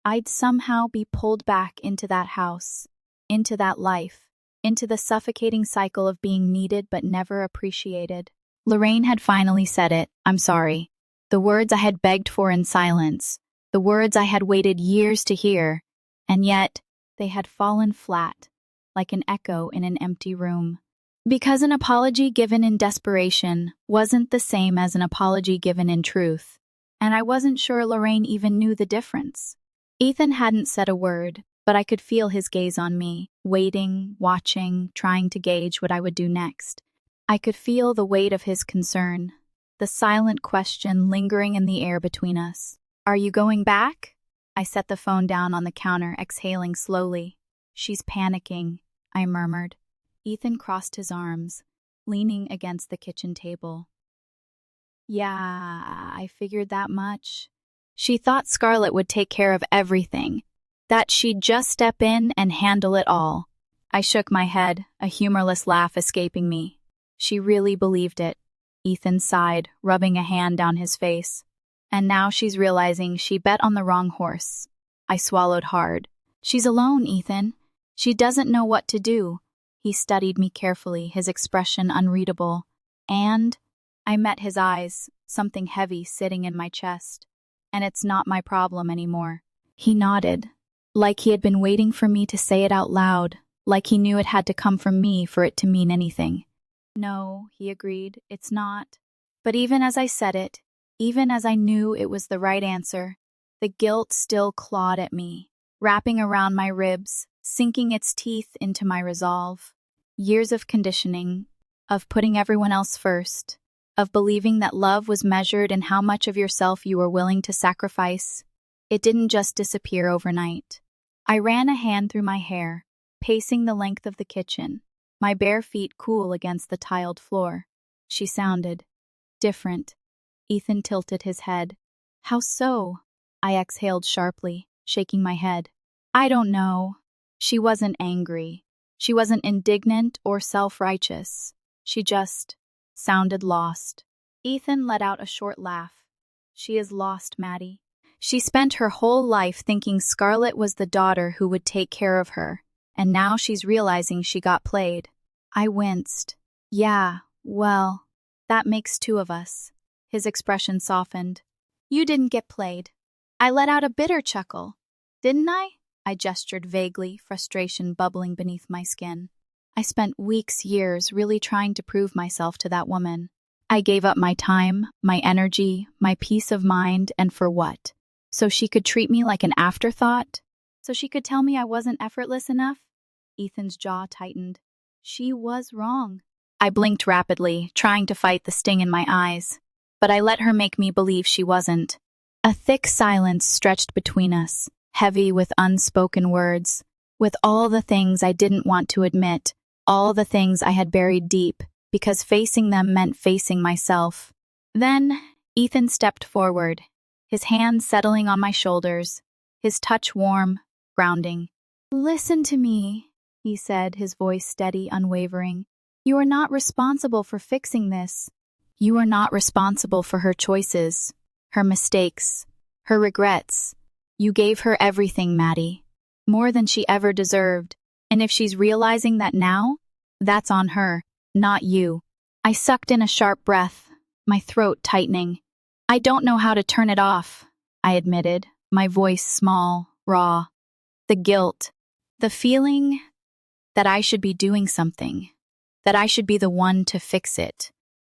I'd somehow be pulled back into that house, into that life, into the suffocating cycle of being needed but never appreciated. Lorraine had finally said it, I'm sorry. The words I had begged for in silence, the words I had waited years to hear, and yet they had fallen flat, like an echo in an empty room. Because an apology given in desperation wasn't the same as an apology given in truth, and I wasn't sure Lorraine even knew the difference. Ethan hadn't said a word, but I could feel his gaze on me, waiting, watching, trying to gauge what I would do next. I could feel the weight of his concern, the silent question lingering in the air between us. Are you going back? I set the phone down on the counter, exhaling slowly. She's panicking, I murmured. Ethan crossed his arms, leaning against the kitchen table. Yeah, I figured that much. She thought Scarlett would take care of everything, that she'd just step in and handle it all. I shook my head, a humorless laugh escaping me. She really believed it. Ethan sighed, rubbing a hand down his face. And now she's realizing she bet on the wrong horse. I swallowed hard. She's alone, Ethan. She doesn't know what to do. He studied me carefully, his expression unreadable. And I met his eyes, something heavy sitting in my chest. And it's not my problem anymore. He nodded, like he had been waiting for me to say it out loud, like he knew it had to come from me for it to mean anything. No, he agreed, it's not. But even as I said it, even as I knew it was the right answer, the guilt still clawed at me, wrapping around my ribs, sinking its teeth into my resolve. Years of conditioning, of putting everyone else first, of believing that love was measured in how much of yourself you were willing to sacrifice. It didn't just disappear overnight. I ran a hand through my hair, pacing the length of the kitchen, my bare feet cool against the tiled floor. She sounded different. Ethan tilted his head. How so? I exhaled sharply, shaking my head. I don't know. She wasn't angry. She wasn't indignant or self-righteous. She just sounded lost. Ethan let out a short laugh. She is lost, Maddie. She spent her whole life thinking Scarlett was the daughter who would take care of her, and now she's realizing she got played. I winced. Yeah, well, that makes two of us. His expression softened. You didn't get played. I let out a bitter chuckle. Didn't I? I gestured vaguely, frustration bubbling beneath my skin. I spent weeks, years, really trying to prove myself to that woman. I gave up my time, my energy, my peace of mind, and for what? So she could treat me like an afterthought? So she could tell me I wasn't effortless enough? Ethan's jaw tightened. She was wrong. I blinked rapidly, trying to fight the sting in my eyes. But I let her make me believe she wasn't. A thick silence stretched between us, heavy with unspoken words, with all the things I didn't want to admit, all the things I had buried deep, because facing them meant facing myself. Then, Ethan stepped forward, his hands settling on my shoulders, his touch warm, grounding. Listen to me, he said, his voice steady, unwavering. You are not responsible for fixing this. You are not responsible for her choices, her mistakes, her regrets. You gave her everything, Maddie, more than she ever deserved. And if she's realizing that now, that's on her, not you. I sucked in a sharp breath, my throat tightening. I don't know how to turn it off, I admitted, my voice small, raw. The guilt, the feeling that I should be doing something, that I should be the one to fix it.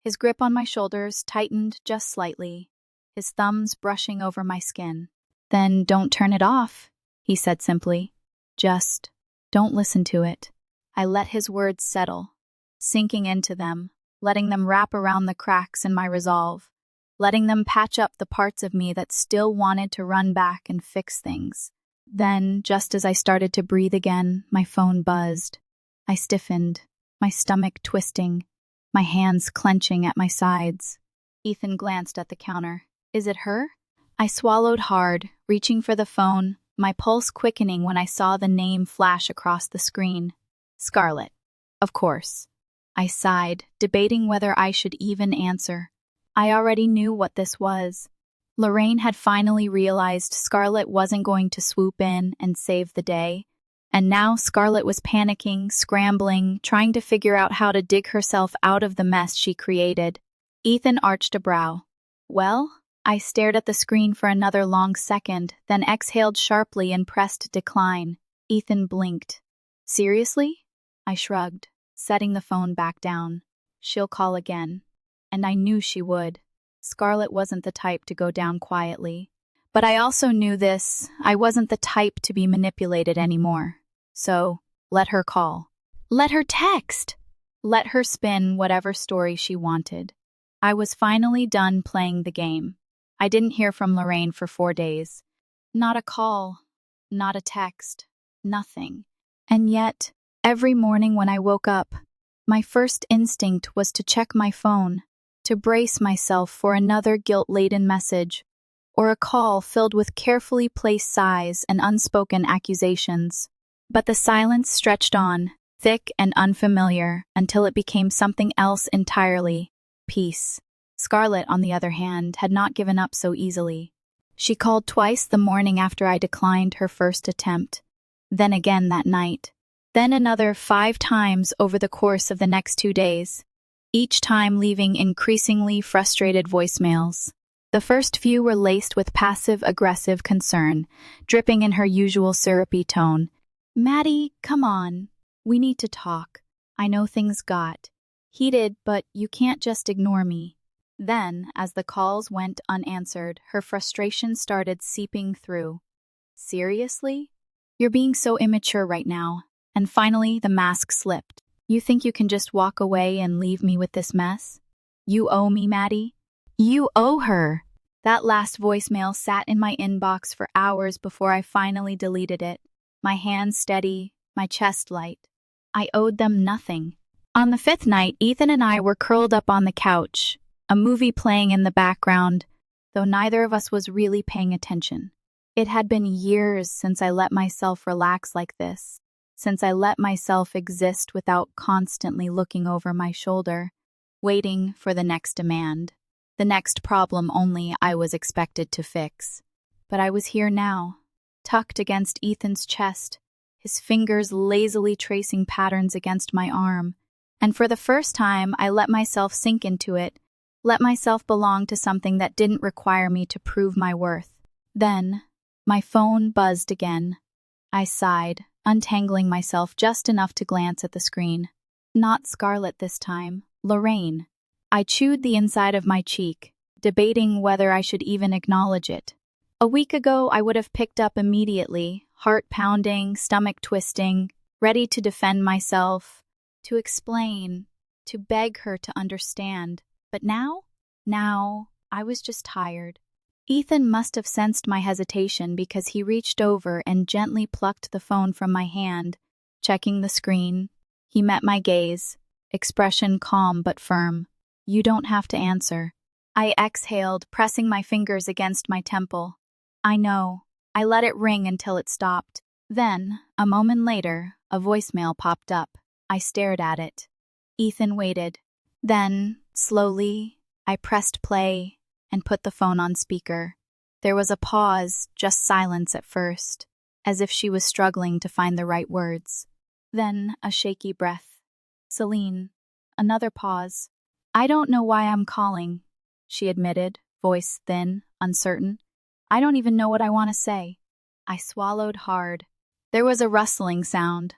His grip on my shoulders tightened just slightly, his thumbs brushing over my skin. Then don't turn it off, he said simply. Just don't listen to it. I let his words settle, sinking into them, letting them wrap around the cracks in my resolve, letting them patch up the parts of me that still wanted to run back and fix things. Then, just as I started to breathe again, my phone buzzed. I stiffened, my stomach twisting, my hands clenching at my sides. Ethan glanced at the counter. Is it her? I swallowed hard, reaching for the phone, my pulse quickening when I saw the name flash across the screen. Scarlett. Of course. I sighed, debating whether I should even answer. I already knew what this was. Lorraine had finally realized Scarlett wasn't going to swoop in and save the day. And now Scarlett was panicking, scrambling, trying to figure out how to dig herself out of the mess she created. Ethan arched a brow. Well? I stared at the screen for another long second, then exhaled sharply and pressed decline. Ethan blinked. Seriously? I shrugged, setting the phone back down. She'll call again. And I knew she would. Scarlett wasn't the type to go down quietly. But I also knew this. I wasn't the type to be manipulated anymore. So, let her call. Let her text. Let her spin whatever story she wanted. I was finally done playing the game. I didn't hear from Lorraine for 4 days. Not a call, not a text, nothing. And yet, every morning when I woke up, my first instinct was to check my phone, to brace myself for another guilt-laden message, or a call filled with carefully placed sighs and unspoken accusations. But the silence stretched on, thick and unfamiliar, until it became something else entirely: peace. Scarlett, on the other hand, had not given up so easily. She called twice the morning after I declined her first attempt, then again that night, then another 5 times over the course of the next 2 days, each time leaving increasingly frustrated voicemails. The first few were laced with passive-aggressive concern, dripping in her usual syrupy tone. Maddie, come on. We need to talk. I know things got heated, but you can't just ignore me. Then, as the calls went unanswered, her frustration started seeping through. Seriously? You're being so immature right now. And finally, the mask slipped. You think you can just walk away and leave me with this mess? You owe me, Maddie. You owe her. That last voicemail sat in my inbox for hours before I finally deleted it. My hands steady, my chest light. I owed them nothing. On the fifth night, Ethan and I were curled up on the couch, a movie playing in the background, though neither of us was really paying attention. It had been years since I let myself relax like this, since I let myself exist without constantly looking over my shoulder, waiting for the next demand, the next problem only I was expected to fix. But I was here now, tucked against Ethan's chest, his fingers lazily tracing patterns against my arm, and for the first time I let myself sink into it, let myself belong to something that didn't require me to prove my worth. Then, my phone buzzed again. I sighed, untangling myself just enough to glance at the screen. Not Scarlett this time, Lorraine. I chewed the inside of my cheek, debating whether I should even acknowledge it. A week ago, I would have picked up immediately, heart pounding, stomach twisting, ready to defend myself, to explain, to beg her to understand. But now, I was just tired. Ethan must have sensed my hesitation because he reached over and gently plucked the phone from my hand, checking the screen. He met my gaze, expression calm but firm. You don't have to answer. I exhaled, pressing my fingers against my temple. I know. I let it ring until it stopped. Then, a moment later, a voicemail popped up. I stared at it. Ethan waited. Then, slowly, I pressed play and put the phone on speaker. There was a pause, just silence at first, as if she was struggling to find the right words. Then a shaky breath. Celine. Another pause. I don't know why I'm calling, she admitted, voice thin, uncertain. I don't even know what I want to say. I swallowed hard. There was a rustling sound,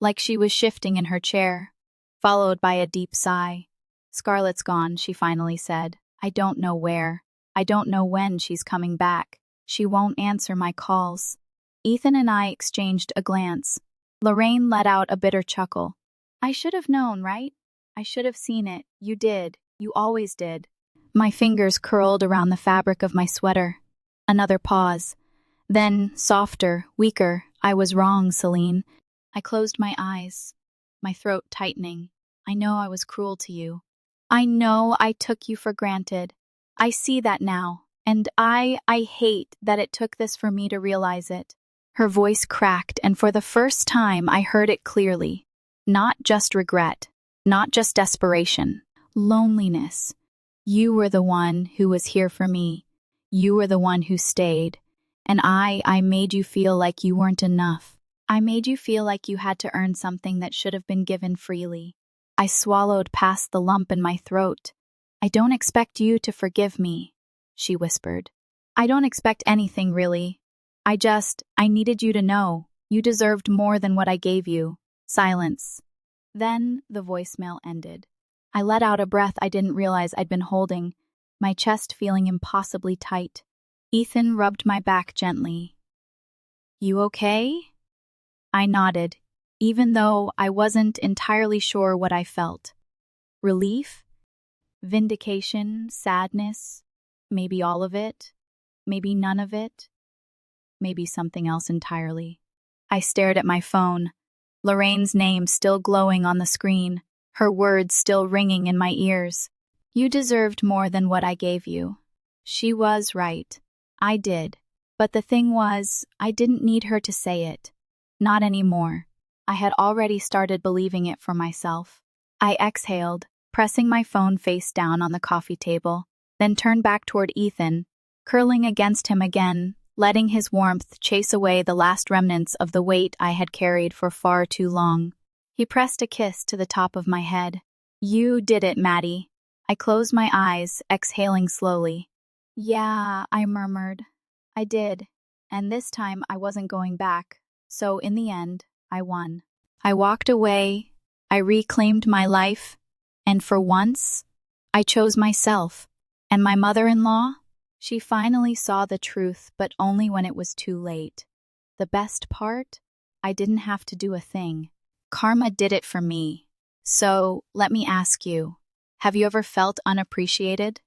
like she was shifting in her chair, followed by a deep sigh. Scarlett's gone, she finally said. I don't know where. I don't know when she's coming back. She won't answer my calls. Ethan and I exchanged a glance. Lorraine let out a bitter chuckle. I should have known, right? I should have seen it. You did. You always did. My fingers curled around the fabric of my sweater. Another pause. Then, softer, weaker, I was wrong, Celine. I closed my eyes, my throat tightening. I know I was cruel to you. I know I took you for granted. I see that now, and I hate that it took this for me to realize it. Her voice cracked, and for the first time I heard it clearly. Not just regret, not just desperation, loneliness. You were the one who was here for me. You were the one who stayed. And I made you feel like you weren't enough. I made you feel like you had to earn something that should have been given freely. I swallowed past the lump in my throat. I don't expect you to forgive me, she whispered. I don't expect anything, really. I needed you to know. You deserved more than what I gave you. Silence. Then the voicemail ended. I let out a breath I didn't realize I'd been holding, my chest feeling impossibly tight. Ethan rubbed my back gently. You okay? I nodded, even though I wasn't entirely sure what I felt. Relief? Vindication? Sadness? Maybe all of it? Maybe none of it? Maybe something else entirely. I stared at my phone, Lorraine's name still glowing on the screen, her words still ringing in my ears. You deserved more than what I gave you. She was right. I did. But the thing was, I didn't need her to say it. Not anymore. I had already started believing it for myself. I exhaled, pressing my phone face down on the coffee table, then turned back toward Ethan, curling against him again, letting his warmth chase away the last remnants of the weight I had carried for far too long. He pressed a kiss to the top of my head. You did it, Maddie. I closed my eyes, exhaling slowly. Yeah, I murmured. I did. And this time I wasn't going back. So in the end, I won. I walked away. I reclaimed my life. And for once, I chose myself. And my mother-in-law? She finally saw the truth, but only when it was too late. The best part? I didn't have to do a thing. Karma did it for me. So, let me ask you, Have you ever felt unappreciated?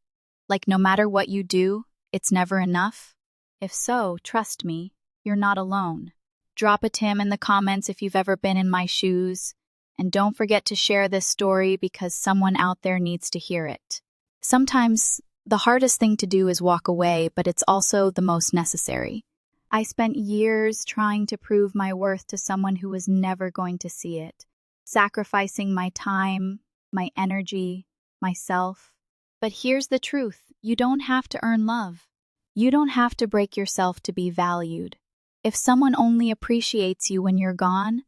Like no matter what you do, it's never enough? If so, trust me, you're not alone. Drop a Tim in the comments if you've ever been in my shoes. And don't forget to share this story because someone out there needs to hear it. Sometimes the hardest thing to do is walk away, but it's also the most necessary. I spent years trying to prove my worth to someone who was never going to see it, sacrificing my time, my energy, myself. But here's the truth, you don't have to earn love. You don't have to break yourself to be valued. If someone only appreciates you when you're gone,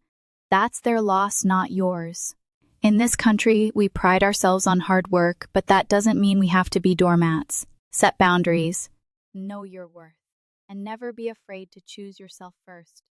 that's their loss, not yours. In this country, we pride ourselves on hard work, but that doesn't mean we have to be doormats. Set boundaries, know your worth, and never be afraid to choose yourself first.